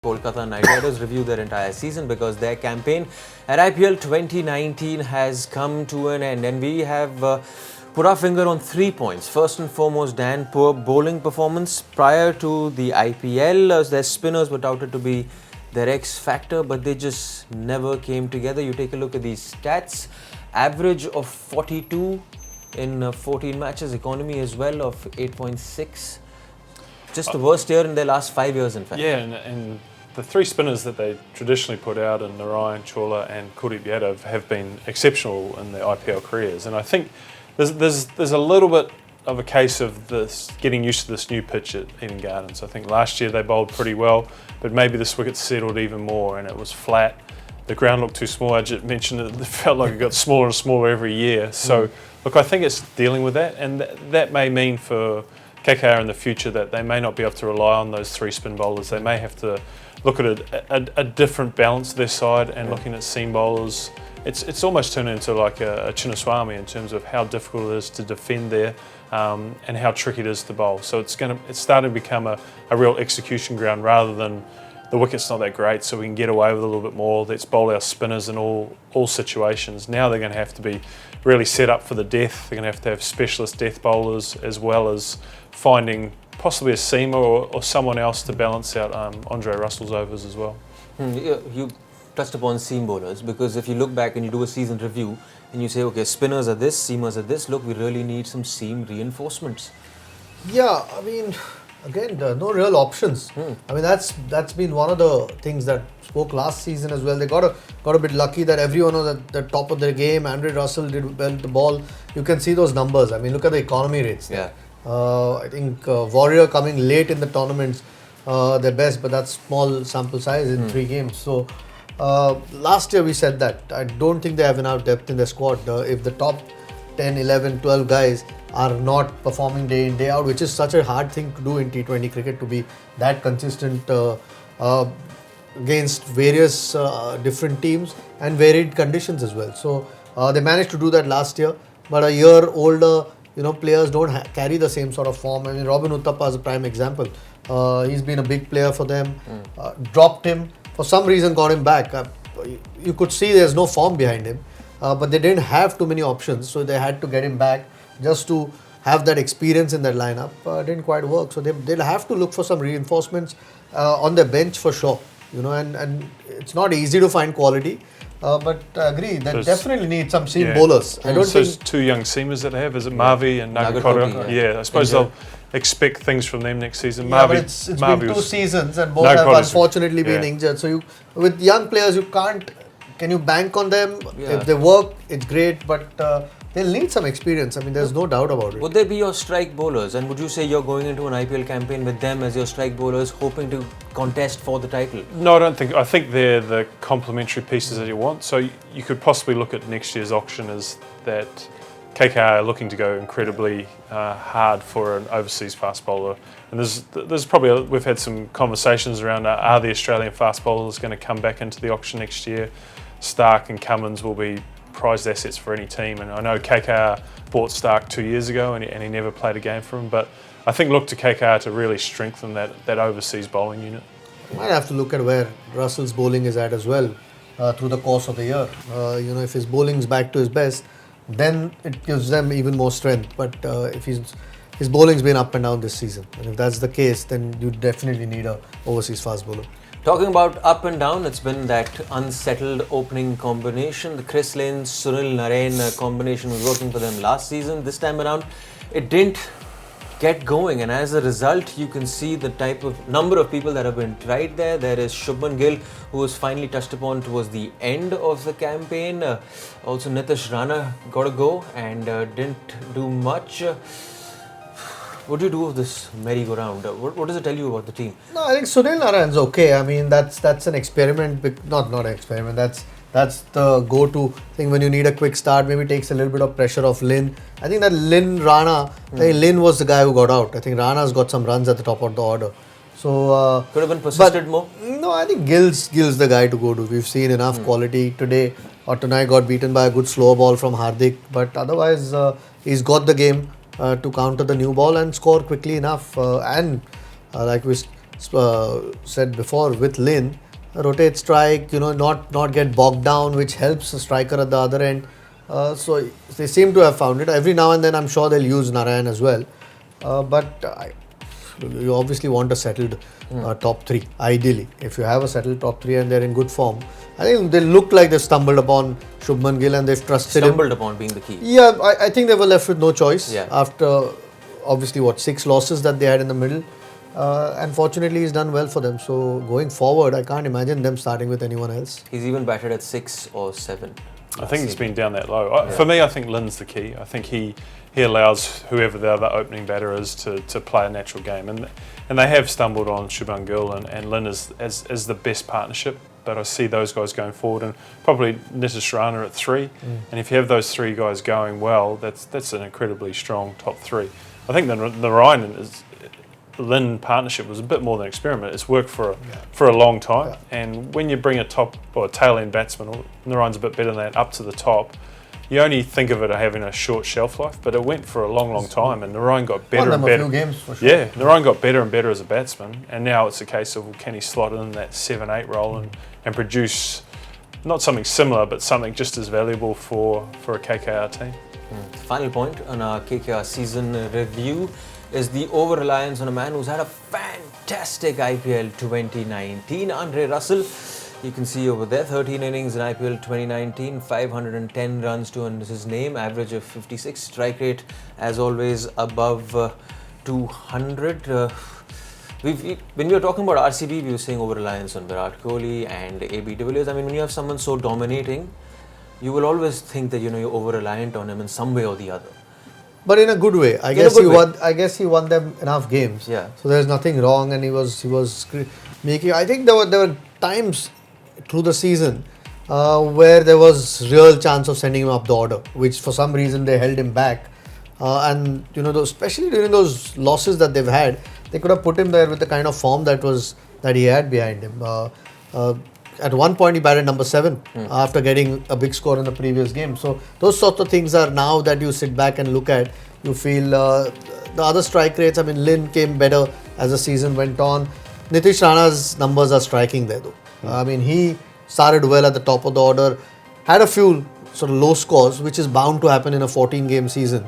Kolkata Knight Riders review their entire season because their campaign at IPL 2019 has come to an end, and we have put our finger on 3 points. First and foremost, Dan, poor bowling performance prior to the IPL. Their spinners were touted to be their X factor, but they just never came together. You take a look at these stats: average of 42 in 14 matches, economy as well of 8.6. Just the worst year in their last 5 years, in fact. Yeah, and the three spinners that they traditionally put out in Narayan, Chawla and Kuldeep Yadav have been exceptional in their IPL careers. And I think there's a little bit of a case of this getting used to this new pitch at Eden Gardens. I think last year they bowled pretty well, but maybe this wicket settled even more and it was flat. The ground looked too small. Ajit mentioned it felt like it got smaller and smaller every year. So, look, I think it's dealing with that, and that may mean for KKR in the future that they may not be able to rely on those three spin bowlers. They may have to look at a different balance to their side and looking at seam bowlers. It's almost turned into like a Chinnaswamy in terms of how difficult it is to defend there and how tricky it is to bowl. So it's starting to become a real execution ground rather than the wicket's not that great, so we can get away with a little bit more. Let's bowl our spinners in all situations. Now they're going to have to be really set up for the death. They're going to have specialist death bowlers as well as finding possibly a seamer or someone else to balance out Andre Russell's overs as well. You touched upon seam bowlers, because if you look back and you do a season review and you say, okay, spinners are this, seamers are this, look, we really need some seam reinforcements. Yeah, I mean, again, there are no real options. I mean, that's been one of the things that spoke last season as well. They got a bit lucky that everyone was at the top of their game. Andre Russell did well with the ball. You can see those numbers. I mean, look at the economy rates. Yeah. I think Warrior coming late in the tournaments, their best, but that's small sample size in 3 games. So last year we said that. I don't think they have enough depth in their squad. If the top 10, 11, 12 guys are not performing day in, day out, which is such a hard thing to do in T20 cricket, to be that consistent against various different teams and varied conditions as well. So they managed to do that last year, but a year older, players don't carry the same sort of form. I mean, Robin Uthappa is a prime example. He's been a big player for them. Dropped him for some reason, got him back. You could see there's no form behind him, but they didn't have too many options, so they had to get him back just to have that experience in that lineup. Didn't quite work, so they'll have to look for some reinforcements on their bench for sure. And it's not easy to find quality. But I agree, they definitely need some seam bowlers. I don't think... Those 2 young seamers that they have, is it Marvi and Nagakoda? Yeah, I suppose they'll expect things from them next season. Yeah, but it's been 2 seasons and both have unfortunately been injured. So with young players, can you bank on them? Yeah. If they work, it's great, but they'll need some experience. I mean, there's no doubt about it. Would they be your strike bowlers? And would you say you're going into an IPL campaign with them as your strike bowlers, hoping to contest for the title? No, I don't think. I think they're the complementary pieces that you want. So you could possibly look at next year's auction as that KKR are looking to go incredibly hard for an overseas fast bowler. And there's probably, we've had some conversations around, are the Australian fast bowlers going to come back into the auction next year? Stark and Cummins will be prized assets for any team, and I know KKR bought Stark 2 years ago and he never played a game for him, but I think look to KKR to really strengthen that overseas bowling unit. You might have to look at where Russell's bowling is at as well through the course of the year. If his bowling's back to his best, then it gives them even more strength, but if his bowling's been up and down this season, and if that's the case, then you definitely need a overseas fast bowler. Talking about up and down, it's been that unsettled opening combination. The Chris Lane, Sunil Narine combination was working for them last season. This time around, it didn't get going, and as a result, you can see the type of number of people that have been tried there. There is Shubman Gill, who was finally touched upon towards the end of the campaign. Also, Nitish Rana got a go and didn't do much. What do you do with this merry-go-round? What does it tell you about the team? No, I think Sunil Narayan's okay. I mean, that's an experiment. Not an experiment. That's the go-to thing when you need a quick start. Maybe takes a little bit of pressure off Lin. I think that Rana. I think Lin was the guy who got out. I think Rana's got some runs at the top of the order. So could have been persisted more. No, I think Gill's the guy to go to. We've seen enough quality today or tonight. Got beaten by a good slow ball from Hardik, but otherwise he's got the game to counter the new ball and score quickly enough. And like we said before with Lin, rotate strike, not get bogged down, which helps the striker at the other end. So they seem to have found it. Every now and then, I'm sure they'll use Narayan as well. You obviously want a settled top three, ideally. If you have a settled top three and they're in good form, I think they look like they've stumbled upon Shubman Gill and they've trusted him. Stumbled upon being the key. Yeah, I think they were left with no choice after, obviously, 6 losses that they had in the middle. Unfortunately, he's done well for them. So going forward, I can't imagine them starting with anyone else. He's even batted at 6 or 7. I think he's been down that low. For me, I think Lin's the key. I think he allows whoever the other opening batter is to play a natural game. And they have stumbled on Shubman Gill and Lin as the best partnership. But I see those guys going forward, and probably Nitish Rana at 3. And if you have those 3 guys going well, that's an incredibly strong top 3. I think the Ryan Lin partnership was a bit more than an experiment. It's worked for a long time, and when you bring a top or a tail end batsman, Narayan's a bit better than that, up to the top, you only think of it as having a short shelf life, but it went for a long time, and Narayan got better and better. A few games for sure. Yeah, Narayan got better and better as a batsman, and now it's a case of, well, can he slot in that 7-8 role and produce not something similar, but something just as valuable for a KKR team. Final point on our KKR season review is the over-reliance on a man who's had a fantastic IPL 2019, Andre Russell. You can see over there, 13 innings in IPL 2019, 510 runs to his name, average of 56, strike rate as always above 200. When we were talking about RCB, we were saying over-reliance on Virat Kohli and AB de Villiers. I mean, when you have someone so dominating, you will always think that you're over-reliant on him in some way or the other. But in a good way. I guess he won them enough games. Yeah. So there's nothing wrong, and he was making. I think there were times through the season where there was real chance of sending him up the order, which for some reason they held him back. And especially during those losses that they've had, they could have put him there with the kind of form that he had behind him. At one point, he batted number 7 after getting a big score in the previous game. So those sorts of things are now that you sit back and look at. You feel the other strike rates. I mean, Lin came better as the season went on. Nitish Rana's numbers are striking there, though. I mean, he started well at the top of the order, had a few sort of low scores, which is bound to happen in a 14-game season.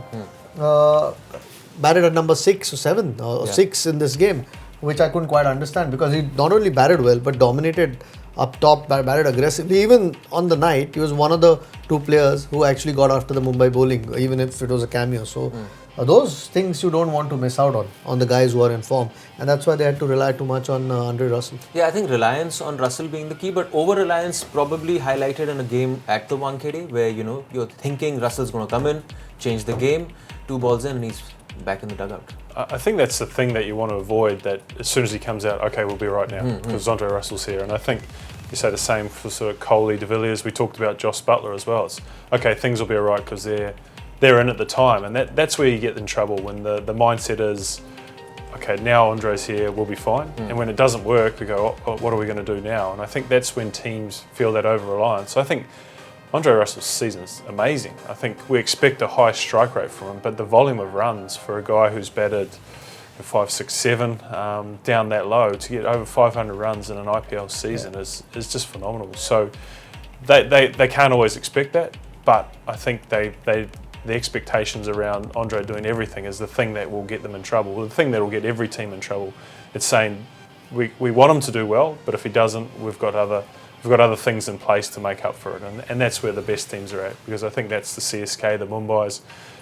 Batted at number 6 or 7 or 6 in this game, which I couldn't quite understand, because he not only batted well but dominated up top, batted aggressively. Even on the night, he was one of the 2 players who actually got after the Mumbai bowling, even if it was a cameo. So those things you don't want to miss out on the guys who are in form, and that's why they had to rely too much on Andre Russell. Yeah, I think reliance on Russell being the key, but over-reliance probably highlighted in a game at the Wankhede where you're thinking Russell's going to come in, change the game, 2 balls in and he's back in the dugout. I think that's the thing that you want to avoid, that as soon as he comes out, okay, we'll be right now, because Andre Russell's here. And I think you say the same for sort of Kohli, de Villiers. We talked about Josh Butler as well. It's, okay, things will be all right because they're in at the time. And that's where you get in trouble, when the mindset is, okay, now Andre's here, we'll be fine. And when it doesn't work, we go, oh, what are we going to do now? And I think that's when teams feel that over-reliance. So I think Andre Russell's season is amazing. I think we expect a high strike rate from him, but the volume of runs for a guy who's batted 5, 6, 7 down that low, to get over 500 runs in an IPL season is just phenomenal. So they can't always expect that, but I think the expectations around Andre doing everything is the thing that will get them in trouble. The thing that will get every team in trouble. It's saying we want him to do well, but if he doesn't, we've got other things in place to make up for it, and that's where the best teams are at, because I think that's the CSK, the Mumbai's.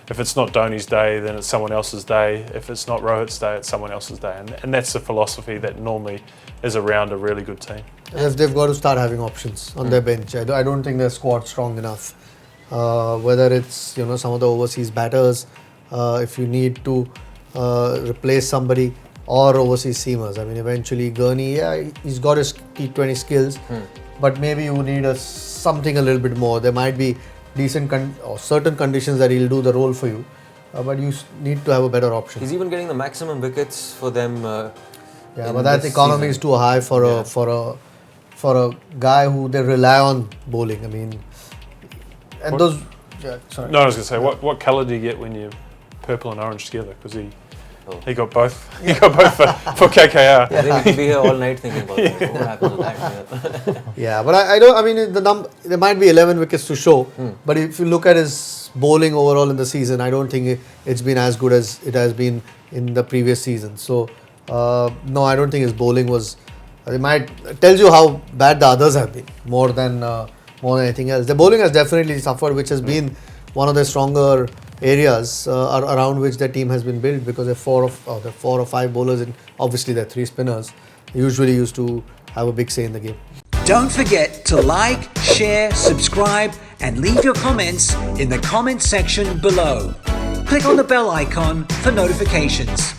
If it's not Dhoni's day, then it's someone else's day. If it's not Rohit's day, it's someone else's day, and that's the philosophy that normally is around a really good team. They've got to start having options on their bench. I don't think their squad's strong enough. Whether it's some of the overseas batters, if you need to replace somebody, or overseas seamers. I mean, eventually Gurney, he's got his T20 skills, but maybe you need something a little bit more. There might be decent or certain conditions that he'll do the role for you, but you need to have a better option. He's even getting the maximum wickets for them. But that economy is too high for a guy who they rely on bowling. I mean, and those. Yeah, sorry. No, I was going to say, what colour do you get when you're purple and orange together? Because Oh. He got both. He got both for KKR. I think we could be here all night thinking about that. What happens with that? Yeah, but I don't. I mean, there might be 11 wickets to show, but if you look at his bowling overall in the season, I don't think it's been as good as it has been in the previous season. So no, I don't think his bowling was. It tells you how bad the others have been more than anything else. The bowling has definitely suffered, which has been one of the stronger areas around which the team has been built, because the four or five bowlers and obviously the three spinners usually used to have a big say in the game. Don't forget to like, share, subscribe and leave your comments in the comment section below. Click on the bell icon for notifications.